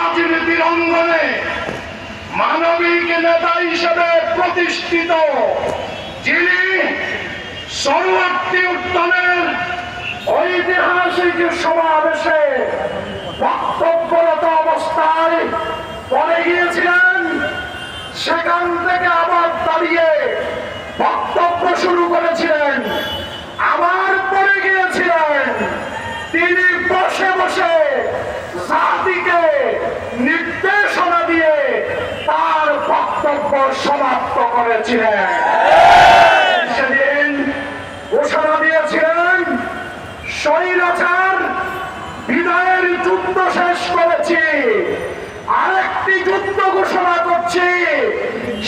রাজনীতির অঙ্গনে মানবিক নেতা হিসেবে প্রতিষ্ঠিত, যিনি পরবর্তী উত্থানের ঐতিহাসিক সমাবেশে বক্তব্যরত অবস্থায় পড়ে গিয়েছিলেন, সেখান থেকে আবার দাঁড়িয়ে বক্তব্য শুরু করেছিলেন, আবার পড়ে গিয়েছিলেন। তিনি বসে বসে জাতিকে নির্দেশনা দিয়ে তার বক্তব্য সমাপ্ত করেছিলেন। সেদিন ঘোষণা দিয়েছিলেন, স্বৈরাচার বিদায়ের যুদ্ধ শেষ করেছি, আরেকটি যুদ্ধ ঘোষণা করছি।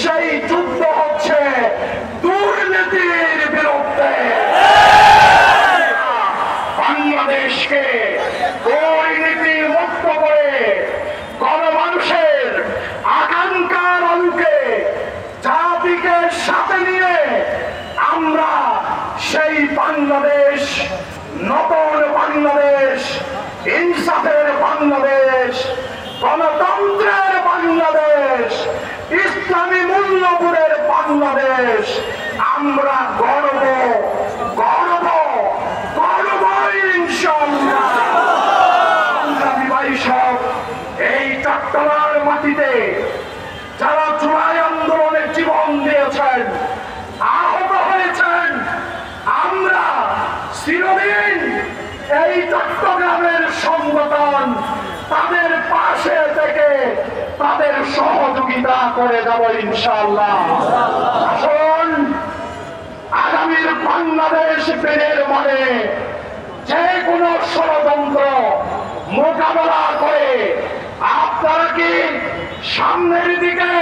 সেই যুদ্ধ হচ্ছে দুর্নীতির বিরুদ্ধে। বাংলাদেশকে দুর্নীতি মুক্ত করে গণমানুষের আকাঙ্ক্ষার আলোকে জাতিকে সাথে নিয়ে আমরা সেই বাংলাদেশ, নতুন বাংলাদেশ, ইনসাফের বাংলাদেশ, গণতন্ত্রের বাংলাদেশ, ইসলামী মূল্যবোধের বাংলাদেশ আমরা গর্ব গর্ব গর্ব ইনশাআল্লাহ। এই চট্টগ্রামের মাটিতে যারা জুলাই আন্দোলনে জীবন দিয়েছেন, আহত হয়েছেন, আমরা চিরদিন এই চট্টগ্রামের সংগঠন তাদের পাশে থেকে তাদের সহযোগিতা করে যাব ইনশাআল্লাহ। আসুন আগামীর বাংলাদেশ পেরের মানে যে কোনো ষড়যন্ত্র মোকাবেলা করে আপনারা কি সামনের দিকে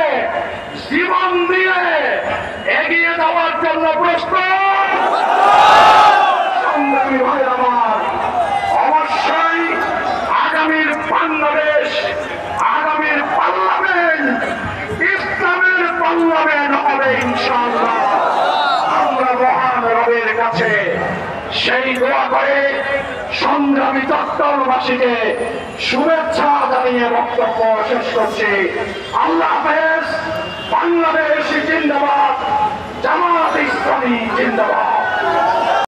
জীবন দিয়ে এগিয়ে যাওয়ার জন্য প্রস্তুত? সংগ্রামী ভাই আমার, অবশ্যই আগামীর বাংলাদেশ, আগামীর পার্লামেন্ট ইসলামের পার্লামেন্ট হবে ইনশাআল্লাহ। আমরা মহান রবের কাছে সেই দোয়া করে সংগ্রামী চট্টগ্রামবাসীকে শুভেচ্ছা জানিয়ে বক্তব্য শেষ করছি। আল্লাহ হাফেজ। বাংলাদেশ জিন্দাবাদ, জামাত ইসলামী জিন্দাবাদ।